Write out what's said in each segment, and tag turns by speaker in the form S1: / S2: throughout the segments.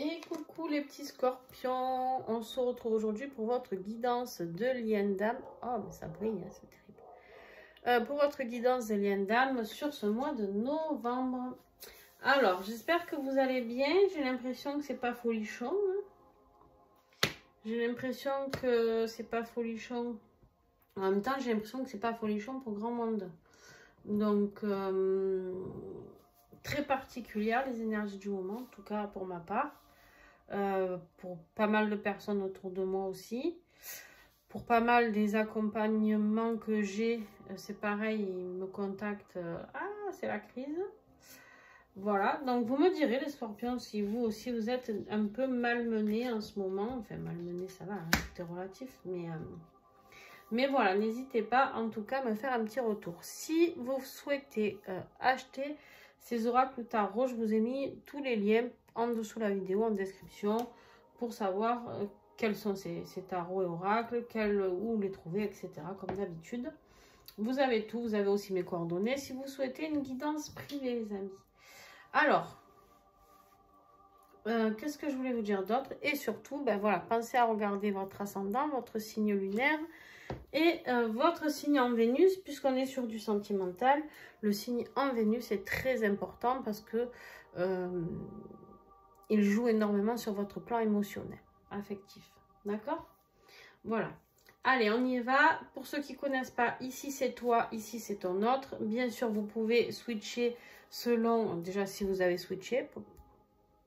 S1: Et coucou les petits scorpions, on se retrouve aujourd'hui pour votre guidance de lien d'âme. Oh mais ça brille, hein, c'est terrible. Pour votre guidance de lien d'âme sur ce mois de novembre. Alors, j'espère que vous allez bien. J'ai l'impression que c'est pas folichon. Hein. J'ai l'impression que c'est pas folichon. En même temps, j'ai l'impression que c'est pas folichon pour grand monde. Donc, très particulière les énergies du moment, en tout cas pour ma part. Pour pas mal de personnes autour de moi aussi. Pour pas mal des accompagnements que j'ai, c'est pareil, ils me contactent. Ah, c'est la crise. Voilà, donc vous me direz les scorpions si vous aussi vous êtes un peu malmenés en ce moment. Enfin, malmenés ça va, hein, c'est relatif, mais voilà, n'hésitez pas en tout cas à me faire un petit retour. Si vous souhaitez acheter ces oracles tarot, je vous ai mis tous les liens en dessous de la vidéo, en description, pour savoir quels sont ces tarots et oracles, où les trouver, etc. Comme d'habitude. Vous avez tout, vous avez aussi mes coordonnées si vous souhaitez une guidance privée, les amis. Alors, qu'est-ce que je voulais vous dire d'autre? Et surtout, ben voilà, pensez à regarder votre ascendant, votre signe lunaire et votre signe en Vénus, puisqu'on est sur du sentimental. Le signe en Vénus est très important parce que il joue énormément sur votre plan émotionnel, affectif. D'accord? Voilà. Allez, on y va. Pour ceux qui ne connaissent pas, ici c'est toi, ici c'est ton autre. Bien sûr, vous pouvez switcher selon, déjà si vous avez switché,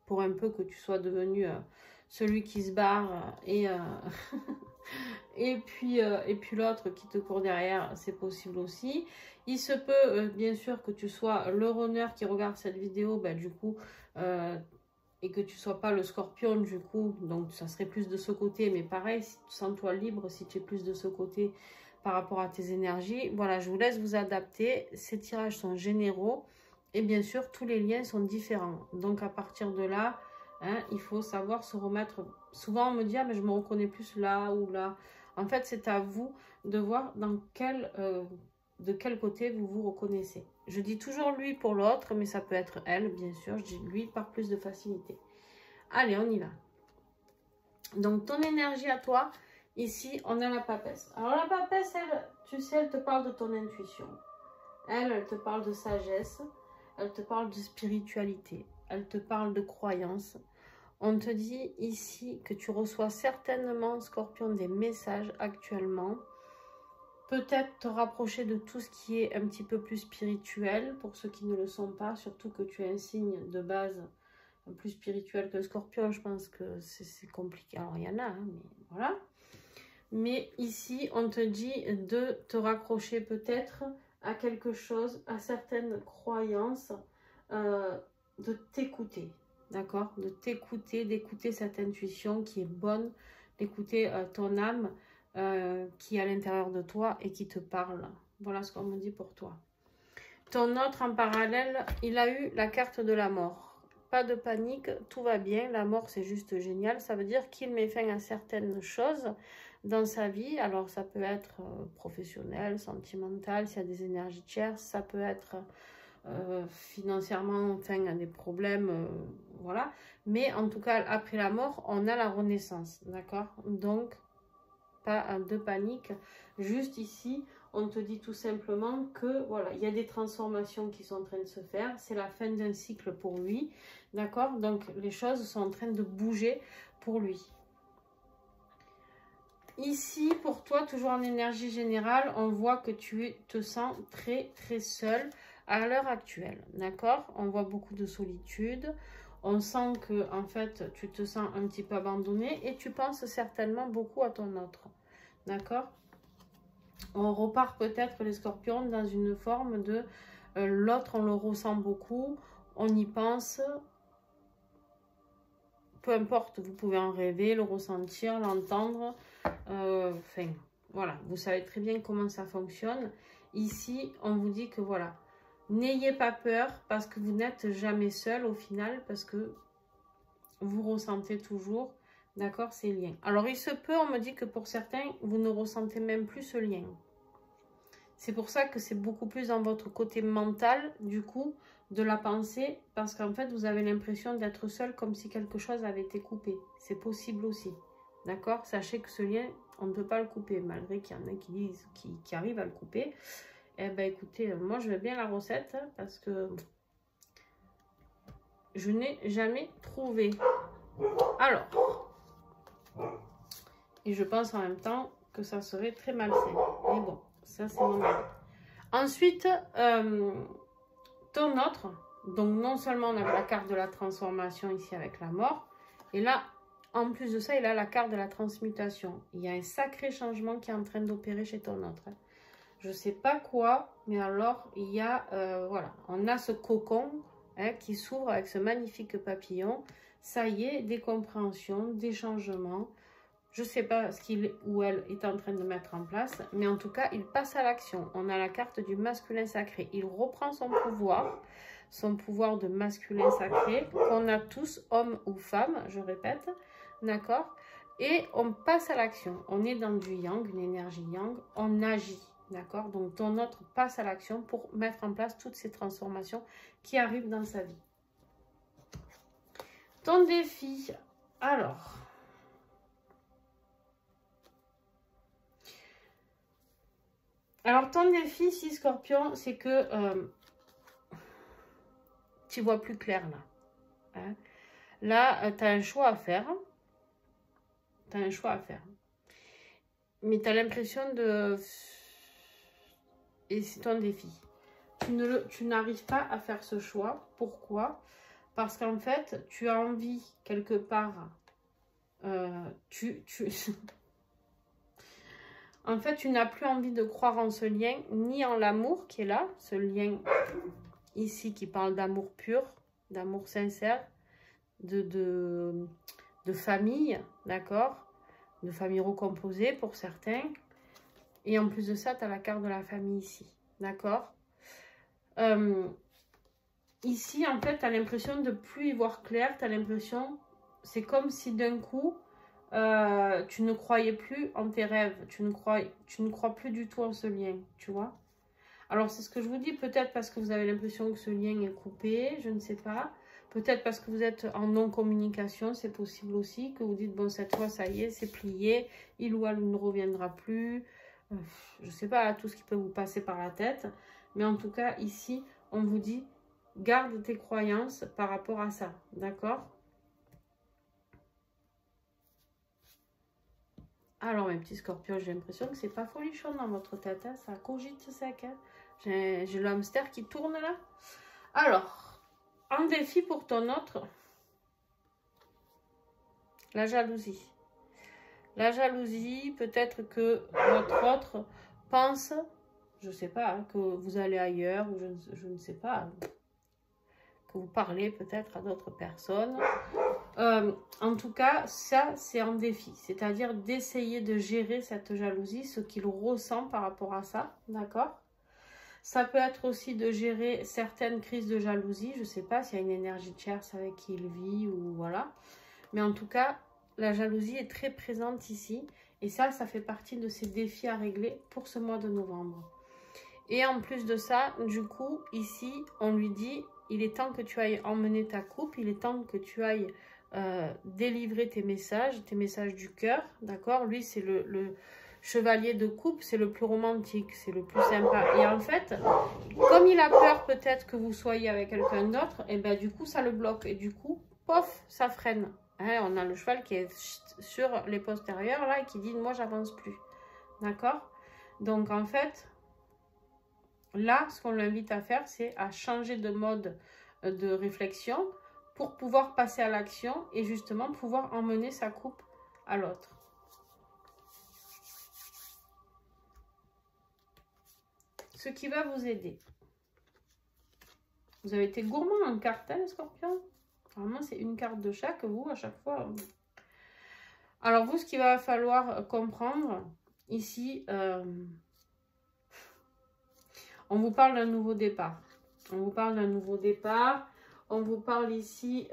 S1: pour un peu que tu sois devenu celui qui se barre et puis l'autre qui te court derrière, c'est possible aussi. Il se peut bien sûr que tu sois le runner qui regarde cette vidéo, ben, du coup, et que tu sois pas le scorpion du coup, donc ça serait plus de ce côté, mais pareil, sens-toi libre si tu es plus de ce côté par rapport à tes énergies. Voilà, je vous laisse vous adapter. Ces tirages sont généraux et bien sûr tous les liens sont différents, donc à partir de là, hein, il faut savoir se remettre. Souvent on me dit ah mais je me reconnais plus là ou là. En fait c'est à vous de voir dans de quel côté vous vous reconnaissez. Je dis toujours lui pour l'autre, mais ça peut être elle, bien sûr. Je dis lui par plus de facilité. Allez, on y va. Donc, ton énergie à toi, ici, on a la papesse. Alors, la papesse, elle, tu sais, elle te parle de ton intuition. Elle te parle de sagesse. Elle te parle de spiritualité. Elle te parle de croyance. On te dit ici que tu reçois certainement, Scorpion, des messages actuellement. Peut-être te rapprocher de tout ce qui est un petit peu plus spirituel, pour ceux qui ne le sont pas, surtout que tu as un signe de base plus spirituel que le Scorpion, je pense que c'est compliqué. Alors, il y en a, hein, mais voilà. Mais ici, on te dit de te raccrocher peut-être à quelque chose, à certaines croyances, de t'écouter, d'accord? De t'écouter, d'écouter cette intuition qui est bonne, d'écouter ton âme, qui est à l'intérieur de toi et qui te parle. Voilà ce qu'on me dit pour toi. Ton autre en parallèle, il a eu la carte de la mort. Pas de panique, tout va bien. La mort, c'est juste génial. Ça veut dire qu'il met fin à certaines choses dans sa vie. Alors, ça peut être professionnel, sentimental, s'il y a des énergies tierces. Ça peut être financièrement, enfin, des problèmes, voilà. Mais en tout cas, après la mort, on a la renaissance, d'accord? Donc, pas de panique, juste ici on te dit tout simplement que voilà, il y a des transformations qui sont en train de se faire, c'est la fin d'un cycle pour lui, d'accord? Donc les choses sont en train de bouger pour lui. Ici pour toi, toujours en énergie générale, on voit que tu te sens très seul à l'heure actuelle, d'accord? On voit beaucoup de solitude. On sent que en fait, tu te sens un petit peu abandonné et tu penses certainement beaucoup à ton autre. D'accord? On repart peut-être les scorpions dans une forme de l'autre, on le ressent beaucoup, on y pense. Peu importe, vous pouvez en rêver, le ressentir, l'entendre. Enfin, voilà, vous savez très bien comment ça fonctionne. Ici, on vous dit que voilà, n'ayez pas peur parce que vous n'êtes jamais seul au final, parce que vous ressentez toujours, d'accord, ces liens. Alors, il se peut, on me dit que pour certains, vous ne ressentez même plus ce lien. C'est pour ça que c'est beaucoup plus dans votre côté mental, du coup, de la pensée, parce qu'en fait, vous avez l'impression d'être seul, comme si quelque chose avait été coupé. C'est possible aussi. D'accord? Sachez que ce lien, on ne peut pas le couper, malgré qu'il y en a qui disent, qui arrivent à le couper. Eh ben écoutez, moi je veux bien la recette, hein, parce que je n'ai jamais trouvé. Alors, et je pense en même temps que ça serait très malsain. Mais bon, ça c'est mon avis. Ensuite, ton autre, donc non seulement on a la carte de la transformation ici avec la mort, et là, en plus de ça, il a la carte de la transmutation. Il y a un sacré changement qui est en train d'opérer chez ton autre. Je ne sais pas quoi, mais alors il y a, voilà, on a ce cocon qui s'ouvre avec ce magnifique papillon. Ça y est, des compréhensions, des changements. Je ne sais pas ce qu'il ou elle est en train de mettre en place, mais en tout cas, il passe à l'action. On a la carte du masculin sacré. Il reprend son pouvoir de masculin sacré, qu'on a tous, hommes ou femmes, je répète, d'accord? Et on passe à l'action. On est dans du yang, une énergie yang, on agit, d'accord? Donc, ton autre passe à l'action pour mettre en place toutes ces transformations qui arrivent dans sa vie. Ton défi, alors... Alors, ton défi, si Scorpion, c'est que tu vois plus clair là. Hein? Là, tu as un choix à faire. Tu as un choix à faire. Mais tu as l'impression de... Et c'est ton défi. Tu n'arrives pas à faire ce choix. Pourquoi? Parce qu'en fait, tu as envie, quelque part... En fait, tu n'as plus envie de croire en ce lien, ni en l'amour qui est là, ce lien ici qui parle d'amour pur, d'amour sincère, de famille, d'accord? De famille recomposée pour certains. Et en plus de ça, tu as la carte de la famille ici, d'accord? Ici, en fait, tu as l'impression de ne plus y voir clair, tu as l'impression, c'est comme si d'un coup... tu ne croyais plus en tes rêves, tu ne crois plus du tout en ce lien, tu vois. Alors, c'est ce que je vous dis, peut-être parce que vous avez l'impression que ce lien est coupé, je ne sais pas. Peut-être parce que vous êtes en non-communication, c'est possible aussi, que vous dites, bon, cette fois, ça y est, c'est plié, il ou elle ne reviendra plus. Je ne sais pas, tout ce qui peut vous passer par la tête. Mais en tout cas, ici, on vous dit, garde tes croyances par rapport à ça, d'accord ? Alors, mes petits scorpions, j'ai l'impression que c'est pas folichon dans votre tête. Hein, ça cogite sec. Hein. J'ai le hamster qui tourne là. Alors, en défi pour ton autre, la jalousie. La jalousie, peut-être que votre autre pense, je sais pas, hein, que vous allez ailleurs, ou je ne sais pas, que vous parlez peut-être à d'autres personnes. En tout cas, ça, c'est un défi. C'est-à-dire d'essayer de gérer cette jalousie, ce qu'il ressent par rapport à ça, d'accord? Ça peut être aussi de gérer certaines crises de jalousie. Je ne sais pas s'il y a une énergie tierce avec qui il vit ou voilà. Mais en tout cas, la jalousie est très présente ici. Et ça fait partie de ces défis à régler pour ce mois de novembre. Et en plus de ça, du coup, ici, on lui dit, il est temps que tu ailles emmener ta coupe, il est temps que tu ailles délivrer tes messages du cœur, d'accord? Lui, c'est le chevalier de coupe, c'est le plus romantique, c'est le plus sympa. Et en fait, comme il a peur peut-être que vous soyez avec quelqu'un d'autre, et ben du coup, ça le bloque. Et du coup, pof, ça freine. Hein, on a le cheval qui est sur les postérieurs, là, et qui dit, moi, j'avance plus. D'accord? Donc, en fait... Là, ce qu'on l'invite à faire, c'est à changer de mode de réflexion pour pouvoir passer à l'action et justement pouvoir emmener sa coupe à l'autre. Ce qui va vous aider. Vous avez été gourmand en carte, hein, Scorpion? Normalement, c'est une carte de chaque, vous, à chaque fois. Alors, vous, ce qu'il va falloir comprendre ici... on vous parle d'un nouveau départ. On vous parle d'un nouveau départ. On vous parle ici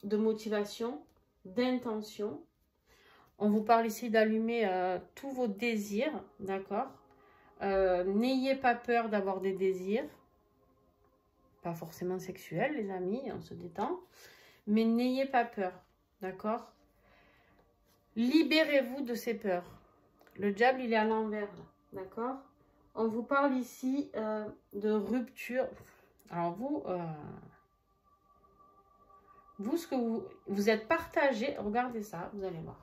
S1: de motivation, d'intention. On vous parle ici d'allumer tous vos désirs, d'accord? N'ayez pas peur d'avoir des désirs. pas forcément sexuel, les amis, on se détend. Mais n'ayez pas peur, d'accord? Libérez-vous de ces peurs. Le diable, il est à l'envers, d'accord? On vous parle ici de rupture. Alors vous, ce que vous êtes partagé, regardez ça, vous allez voir,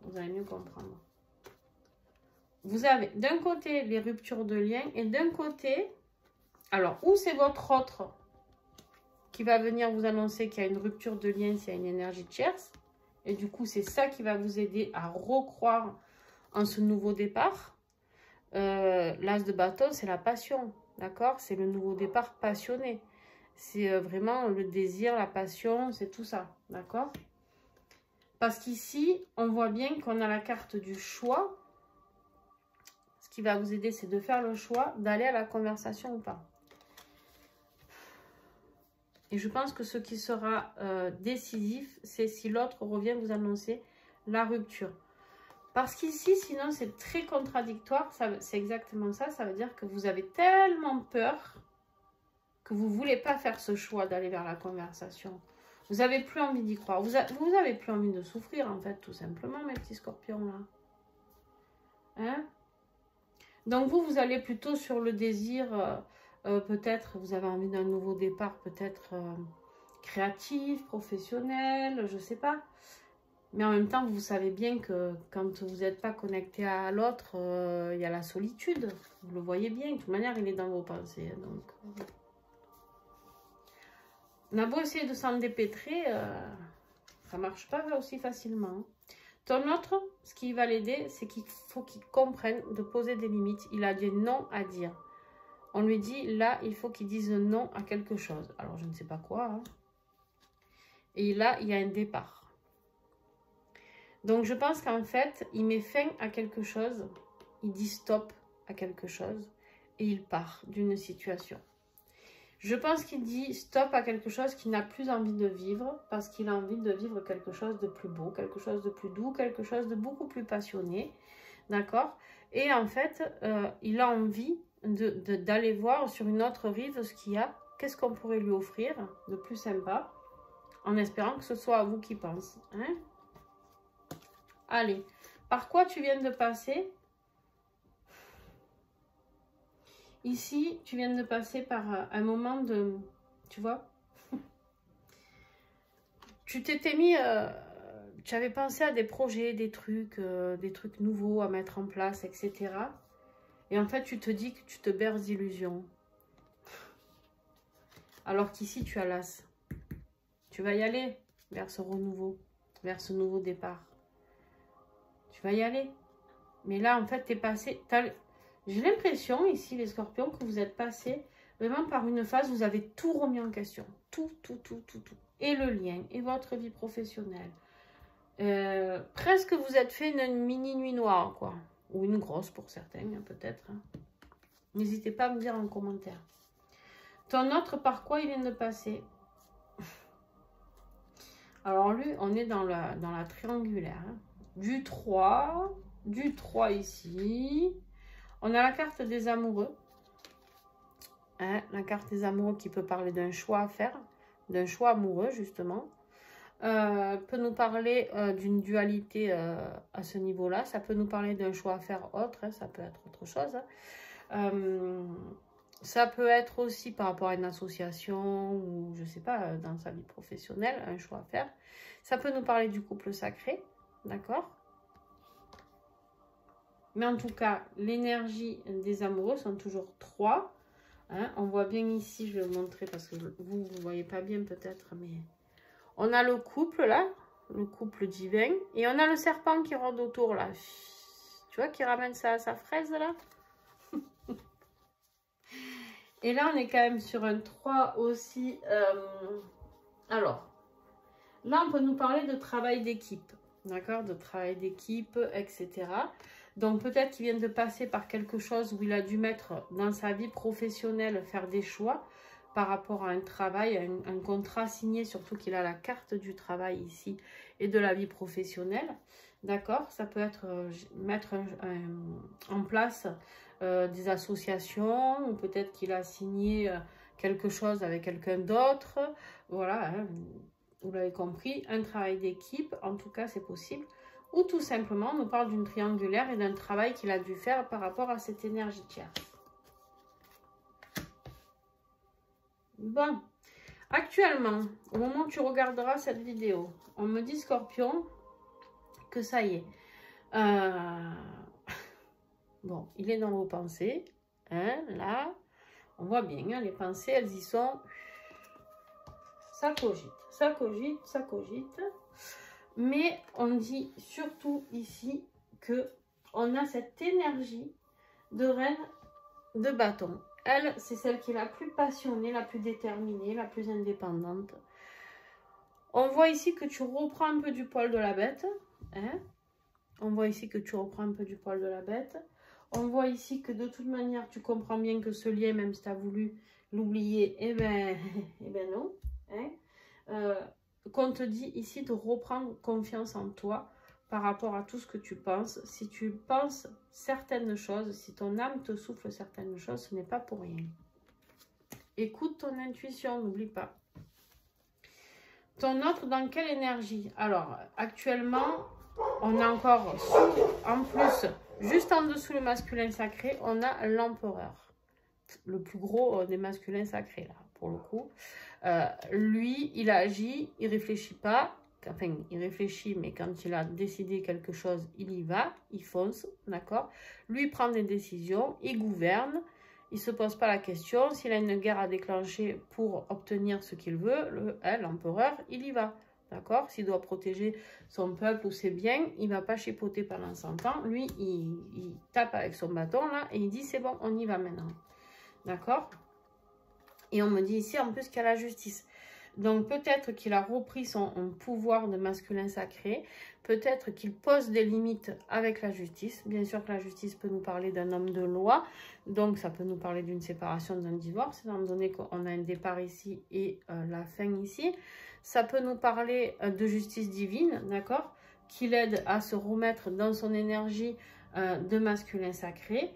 S1: vous allez mieux comprendre. Vous avez d'un côté les ruptures de liens et d'un côté, alors où c'est votre autre qui va venir vous annoncer qu'il y a une rupture de lien, s'il y a une énergie tierce. Et du coup, c'est ça qui va vous aider à recroire en ce nouveau départ. L'as de bâton, c'est la passion, d'accord? C'est le nouveau départ passionné. C'est vraiment le désir, la passion, c'est tout ça, d'accord? Parce qu'ici, on voit bien qu'on a la carte du choix. Ce qui va vous aider, c'est de faire le choix d'aller à la conversation ou pas. Et je pense que ce qui sera décisif, c'est si l'autre revient vous annoncer la rupture. Parce qu'ici, sinon, c'est très contradictoire. C'est exactement ça. Ça veut dire que vous avez tellement peur que vous ne voulez pas faire ce choix d'aller vers la conversation. Vous n'avez plus envie d'y croire. Vous n'avez plus envie de souffrir, en fait, tout simplement, mes petits scorpions, là. Hein? Donc, vous allez plutôt sur le désir, peut-être, vous avez envie d'un nouveau départ, peut-être créatif, professionnel, je ne sais pas. Mais en même temps, vous savez bien que quand vous n'êtes pas connecté à l'autre, il y a la solitude. Vous le voyez bien. De toute manière, il est dans vos pensées. Donc, on a beau essayer de s'en dépêtrer, ça ne marche pas aussi facilement. Ton autre, ce qui va l'aider, c'est qu'il faut qu'il comprenne de poser des limites. Il a des non à dire. On lui dit, là, il faut qu'il dise non à quelque chose. Alors, je ne sais pas quoi. Hein. Et là, il y a un départ. Donc, je pense qu'en fait, il met fin à quelque chose. Il dit stop à quelque chose. Et il part d'une situation. Je pense qu'il dit stop à quelque chose qu'il n'a plus envie de vivre. Parce qu'il a envie de vivre quelque chose de plus beau, quelque chose de plus doux, quelque chose de beaucoup plus passionné. D'accord? Et en fait, il a envie d'aller voir sur une autre rive ce qu'il y a. Qu'est-ce qu'on pourrait lui offrir de plus sympa. En espérant que ce soit à vous qui pense. Hein? Allez, par quoi tu viens de passer? Ici, tu viens de passer par un moment de... Tu vois? Tu t'étais mis... tu avais pensé à des projets, des trucs nouveaux à mettre en place, etc. Et en fait, tu te dis que tu te berces d'illusions. Alors qu'ici, tu as l'as. Tu vas y aller vers ce renouveau, vers ce nouveau départ. Tu vas y aller. Mais là, en fait, tu es passé... J'ai l'impression, ici, les scorpions, que vous êtes passé vraiment par une phase où vous avez tout remis en question. Tout. Et le lien, et votre vie professionnelle. Presque vous êtes fait une mini nuit noire, quoi. Ou une grosse pour certains, hein, peut-être. Hein. N'hésitez pas à me dire en commentaire. Ton autre, par quoi il vient de passer? Alors lui, on est dans la triangulaire. Hein. Du 3 ici. On a la carte des amoureux. Hein, la carte des amoureux qui peut parler d'un choix à faire. D'un choix amoureux, justement. Peut nous parler d'une dualité à ce niveau-là. Ça peut nous parler d'un choix à faire autre. Hein, ça peut être autre chose. Hein. Ça peut être aussi par rapport à une association ou, je sais pas, dans sa vie professionnelle, un choix à faire. Ça peut nous parler du couple sacré, d'accord? Mais en tout cas, l'énergie des amoureux sont toujours 3. Hein? On voit bien ici, je vais vous montrer parce que vous ne voyez pas bien peut-être, mais... On a le couple là, le couple divin. Et on a le serpent qui rôde autour là. Tu vois, qui ramène sa fraise là. Et là, on est quand même sur un 3 aussi. Alors, là, on peut nous parler de travail d'équipe. D'accord? De travail d'équipe, etc. Donc, peut-être qu'il vient de passer par quelque chose où il a dû mettre dans sa vie professionnelle, faire des choix par rapport à un travail, un contrat signé, surtout qu'il a la carte du travail ici et de la vie professionnelle. D'accord? Ça peut être mettre en place... des associations, ou peut-être qu'il a signé quelque chose avec quelqu'un d'autre. Voilà, hein, vous l'avez compris, un travail d'équipe, en tout cas c'est possible. Ou tout simplement, on nous parle d'une triangulaire et d'un travail qu'il a dû faire par rapport à cette énergie tierce. Bon, actuellement, au moment où tu regarderas cette vidéo, on me dit Scorpion que ça y est. Bon, il est dans vos pensées. Hein, là, on voit bien, hein, les pensées, elles y sont. Ça cogite, ça cogite, ça cogite. Mais on dit surtout ici que on a cette énergie de reine de bâton. Elle, c'est celle qui est la plus passionnée, la plus déterminée, la plus indépendante. On voit ici que tu reprends un peu du poil de la bête. Hein? On voit ici que tu reprends un peu du poil de la bête. On voit ici que de toute manière, tu comprends bien que ce lien, même si tu as voulu l'oublier, eh ben non. Hein? Qu'on te dit ici de reprendre confiance en toi par rapport à tout ce que tu penses. Si tu penses certaines choses, si ton âme te souffle certaines choses, ce n'est pas pour rien. Écoute ton intuition, n'oublie pas. Ton autre, dans quelle énergie? Alors, actuellement, on a encore, en plus, juste en dessous le masculin sacré, on a l'empereur. Le plus gros des masculins sacrés, là, pour le coup. Lui, il agit, il réfléchit pas. Enfin, il réfléchit, mais quand il a décidé quelque chose, il y va, il fonce, d'accord? Lui, il prend des décisions, il gouverne, il ne se pose pas la question. S'il a une guerre à déclencher pour obtenir ce qu'il veut, l'empereur, il y va, d'accord? S'il doit protéger son peuple ou ses biens, il ne va pas chipoter pendant 100 ans. Lui, il tape avec son bâton, là, et il dit, c'est bon, on y va maintenant, d'accord? Et on me dit ici, en plus, qu'il y a la justice. Donc, peut-être qu'il a repris son pouvoir de masculin sacré. Peut-être qu'il pose des limites avec la justice. Bien sûr que la justice peut nous parler d'un homme de loi. Donc, ça peut nous parler d'une séparation, d'un divorce, étant donné qu'on a un départ ici et la fin ici. Ça peut nous parler de justice divine, d'accord? Qui l'aide à se remettre dans son énergie de masculin sacré.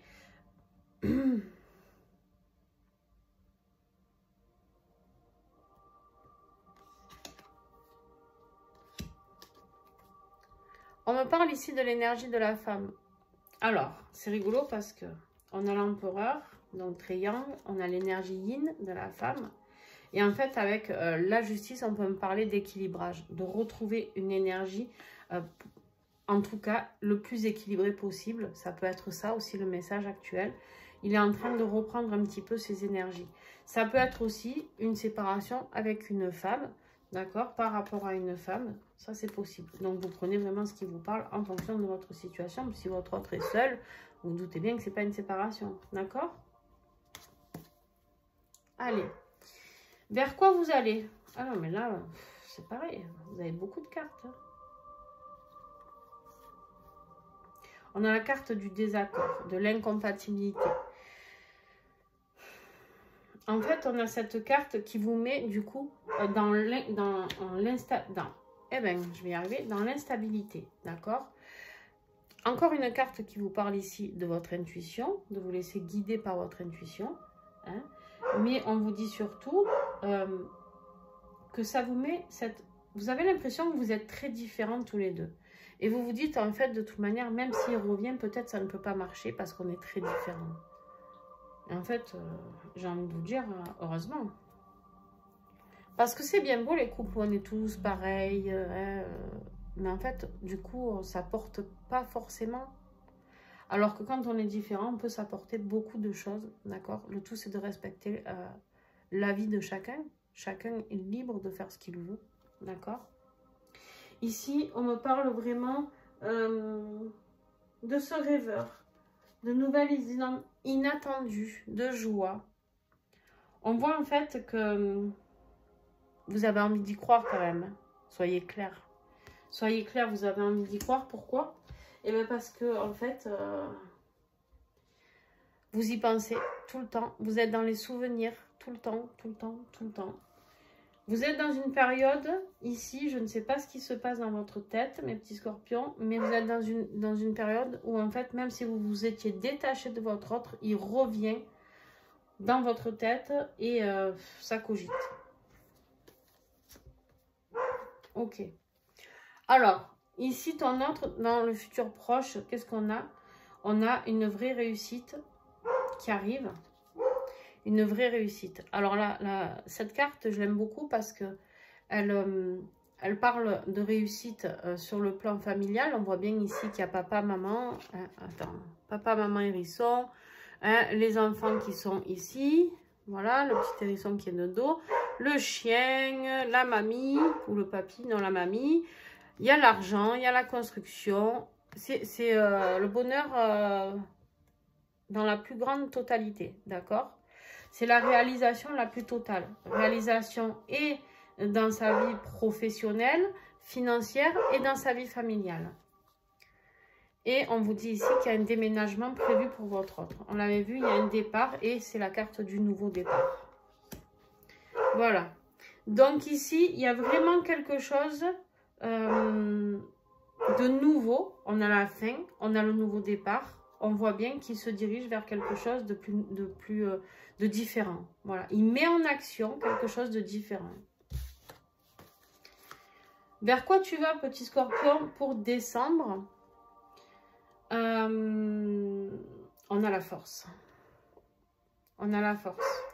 S1: On me parle ici de l'énergie de la femme. Alors, c'est rigolo parce que on a l'empereur, donc triangle, on a l'énergie yin de la femme. Et en fait, avec la justice, on peut me parler d'équilibrage, de retrouver une énergie, en tout cas, le plus équilibrée possible. Ça peut être ça aussi le message actuel. Il est en train de reprendre un petit peu ses énergies. Ça peut être aussi une séparation avec une femme. D'accord, par rapport à une femme, ça c'est possible. Donc vous prenez vraiment ce qui vous parle en fonction de votre situation. Si votre autre est seul, vous, vous doutez bien que ce n'est pas une séparation. D'accord? Allez. Vers quoi vous allez? Ah non, mais là, c'est pareil. Vous avez beaucoup de cartes. Hein. On a la carte du désaccord, de l'incompatibilité. En fait, on a cette carte qui vous met, du coup, dans l'instabilité, d'accord? Encore une carte qui vous parle ici de votre intuition, de vous laisser guider par votre intuition. Hein? Mais on vous dit surtout que ça vous met cette... Vous avez l'impression que vous êtes très différents tous les deux. Et vous vous dites, en fait, de toute manière, même s'il revient, peut-être ça ne peut pas marcher parce qu'on est très différents. Et en fait, j'ai envie de vous dire, heureusement. Parce que c'est bien beau les couples où on est tous pareils. Mais en fait, du coup, ça porte pas forcément. Alors que quand on est différent, on peut s'apporter beaucoup de choses. D'accord? Le tout, c'est de respecter la vie de chacun. Chacun est libre de faire ce qu'il veut. D'accord? Ici, on me parle vraiment de ce rêveur. De nouvelles inattendues, de joie. On voit en fait que vous avez envie d'y croire quand même. Soyez clair. Soyez clair, vous avez envie d'y croire. Pourquoi? Eh bien parce que en fait, vous y pensez tout le temps. Vous êtes dans les souvenirs tout le temps, tout le temps, tout le temps. Vous êtes dans une période, ici, je ne sais pas ce qui se passe dans votre tête, mes petits scorpions, mais vous êtes dans une période où, en fait, même si vous vous étiez détaché de votre autre, il revient dans votre tête et ça cogite. Ok. Alors, ici, ton autre, dans le futur proche, qu'est-ce qu'on a? On a une vraie réussite qui arrive. Une vraie réussite. Alors là, cette carte, je l'aime beaucoup parce que elle parle de réussite sur le plan familial. On voit bien ici qu'il y a papa, maman. Attends, papa, maman, hérisson. Les enfants qui sont ici. Voilà, le petit hérisson qui est de dos. Le chien, la mamie, ou le papy, non, la mamie. Il y a l'argent, il y a la construction. C'est le bonheur dans la plus grande totalité, d'accord? C'est la réalisation la plus totale. Réalisation et dans sa vie professionnelle, financière et dans sa vie familiale. Et on vous dit ici qu'il y a un déménagement prévu pour votre autre. On l'avait vu, il y a un départ et c'est la carte du nouveau départ. Voilà. Donc ici, il y a vraiment quelque chose de nouveau. On a la fin, on a le nouveau départ. On voit bien qu'il se dirige vers quelque chose de différent. Voilà. Il met en action quelque chose de différent. Vers quoi tu vas, petit scorpion, pour décembre? On a la force. On a la force.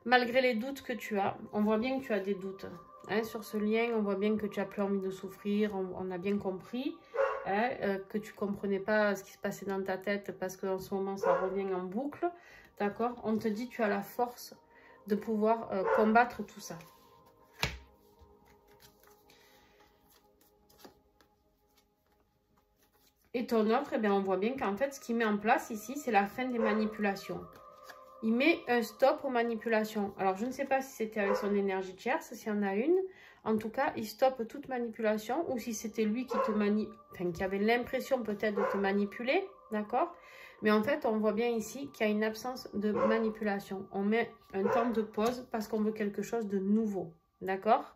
S1: Malgré les doutes que tu as, on voit bien que tu as des doutes. Hein, sur ce lien, on voit bien que tu n'as plus envie de souffrir. On a bien compris que tu ne comprenais pas ce qui se passait dans ta tête parce qu'en ce moment, ça revient en boucle. D'accord? On te dit que tu as la force de pouvoir combattre tout ça. Et ton autre, eh bien, on voit bien qu'en fait, ce qu'il met en place ici, c'est la fin des manipulations. Il met un stop aux manipulations. Alors, je ne sais pas si c'était avec son énergie tierce, s'il y en a une. En tout cas, il stoppe toute manipulation. Ou si c'était lui qui te qui avait l'impression peut-être de te manipuler. D'accord? Mais en fait, on voit bien ici qu'il y a une absence de manipulation. On met un temps de pause parce qu'on veut quelque chose de nouveau. D'accord?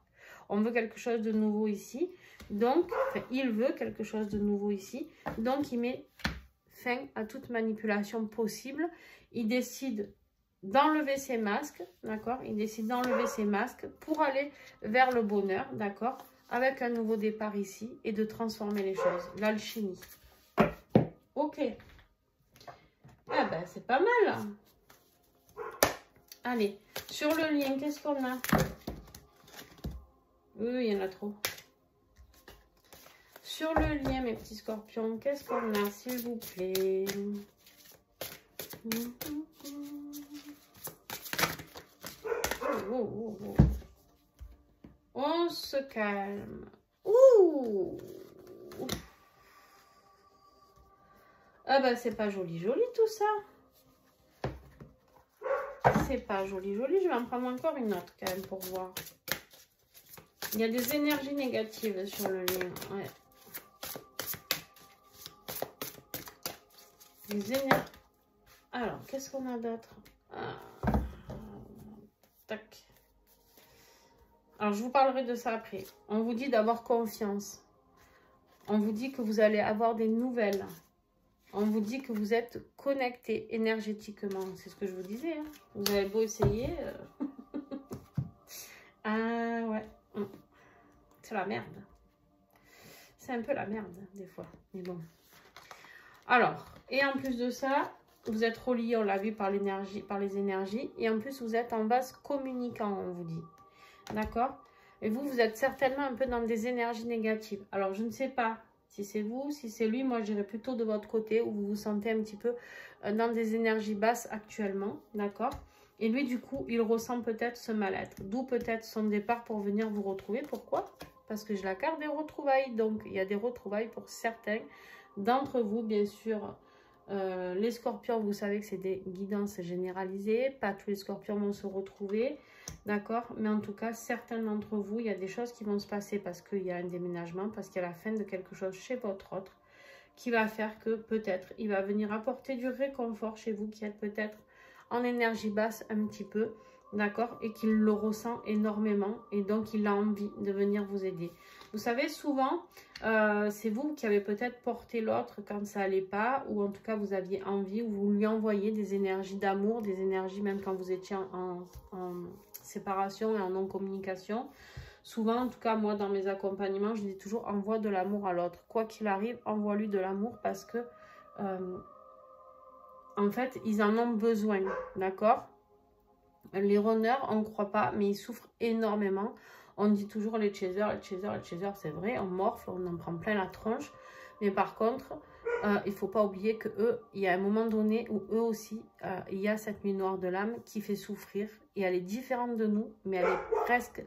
S1: On veut quelque chose de nouveau ici. Donc, il veut quelque chose de nouveau ici. Donc, il met fin à toute manipulation possible. Il décide d'enlever ses masques, d'accord? Il décide d'enlever ses masques pour aller vers le bonheur, d'accord? Avec un nouveau départ ici et de transformer les choses. L'alchimie. Ok. Ah ben, c'est pas mal. Allez, sur le lien, qu'est-ce qu'on a? Il y en a trop. Sur le lien, mes petits scorpions, qu'est-ce qu'on a, s'il vous plaît? On se calme. Ouh. Ah bah c'est pas joli tout ça. C'est pas joli. Je vais en prendre encore une autre quand même pour voir. Il y a des énergies négatives sur le lien. Ouais. Des énergies. Alors, qu'est-ce qu'on a d'autre? Tac. Alors, je vous parlerai de ça après. On vous dit d'avoir confiance. On vous dit que vous allez avoir des nouvelles. On vous dit que vous êtes connecté énergétiquement. C'est ce que je vous disais. Hein. Vous avez beau essayer. Ah ouais. C'est la merde. C'est un peu la merde, des fois. Mais bon. Alors, et en plus de ça, vous êtes reliés, on l'a vu, par l'énergie, par les énergies. Et en plus, vous êtes en vase communicant, on vous dit. D'accord? Et vous, vous êtes certainement un peu dans des énergies négatives. Alors, je ne sais pas si c'est vous, si c'est lui. Moi, je dirais plutôt de votre côté, où vous vous sentez un petit peu dans des énergies basses actuellement. D'accord? Et lui, du coup, il ressent peut-être ce mal-être. D'où peut-être son départ pour venir vous retrouver. Pourquoi? Parce que j'ai la carte des retrouvailles. Donc, il y a des retrouvailles pour certains d'entre vous, bien sûr. Les scorpions, vous savez que c'est des guidances généralisées. Pas tous les scorpions vont se retrouver. D'accord? Mais en tout cas, certains d'entre vous, il y a des choses qui vont se passer parce qu'il y a un déménagement, parce qu'il y a la fin de quelque chose chez votre autre, qui va faire que peut-être il va venir apporter du réconfort chez vous, qui êtes peut-être en énergie basse un petit peu. D'accord? Et qu'il le ressent énormément et donc il a envie de venir vous aider. Vous savez, souvent, c'est vous qui avez peut-être porté l'autre quand ça allait pas, ou en tout cas, vous aviez envie, ou vous lui envoyez des énergies d'amour, des énergies même quand vous étiez en séparation et en non-communication. Souvent, en tout cas, moi, dans mes accompagnements, je dis toujours, envoie de l'amour à l'autre. Quoi qu'il arrive, envoie-lui de l'amour parce que, en fait, ils en ont besoin, d'accord? Les runners, on ne croit pas, mais ils souffrent énormément. On dit toujours les chasers, c'est vrai, on morfle, on en prend plein la tronche. Mais par contre, il ne faut pas oublier qu'eux, il y a un moment donné où eux aussi, il y a cette nuit noire de l'âme qui fait souffrir. Et elle est différente de nous, mais elle est presque,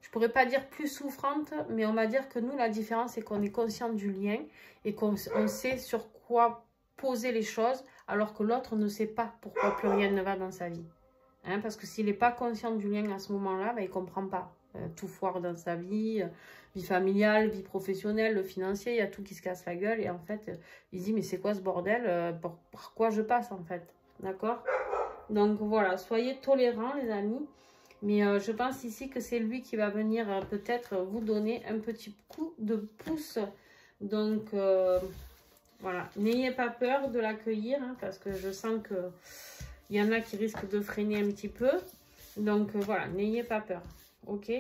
S1: je ne pourrais pas dire plus souffrante, mais on va dire que nous, la différence, c'est qu'on est conscient du lien et qu'on sait sur quoi poser les choses, alors que l'autre ne sait pas pourquoi plus rien ne va dans sa vie. Hein, parce que s'il n'est pas conscient du lien à ce moment-là, ben, il ne comprend pas. Tout foire dans sa vie, vie familiale, vie professionnelle, le financier, il y a tout qui se casse la gueule. Et en fait, il se dit, mais c'est quoi ce bordel, par quoi je passe en fait? D'accord? Donc voilà, soyez tolérants les amis. Mais je pense ici que c'est lui qui va venir peut-être vous donner un petit coup de pouce. Donc voilà, n'ayez pas peur de l'accueillir, hein, parce que je sens que il y en a qui risquent de freiner un petit peu. Donc voilà, n'ayez pas peur. Ok?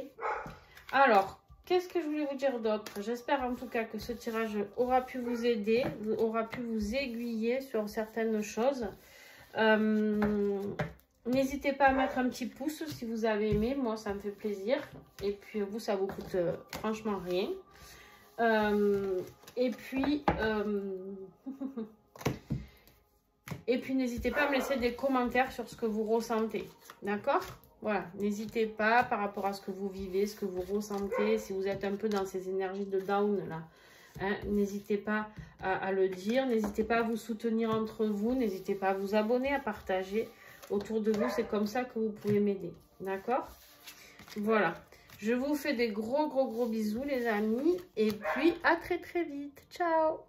S1: Alors, qu'est-ce que je voulais vous dire d'autre? J'espère en tout cas que ce tirage aura pu vous aider, aura pu vous aiguiller sur certaines choses. N'hésitez pas à mettre un petit pouce si vous avez aimé. Moi, ça me fait plaisir. Et puis, vous, ça vous coûte franchement rien. Et puis... Et puis, n'hésitez pas à me laisser des commentaires sur ce que vous ressentez. D'accord? Voilà. N'hésitez pas par rapport à ce que vous vivez, ce que vous ressentez. Si vous êtes un peu dans ces énergies de down, là, hein, n'hésitez pas à le dire. N'hésitez pas à vous soutenir entre vous. N'hésitez pas à vous abonner, à partager autour de vous. C'est comme ça que vous pouvez m'aider. D'accord? Voilà. Je vous fais des gros bisous, les amis. Et puis, à très vite. Ciao!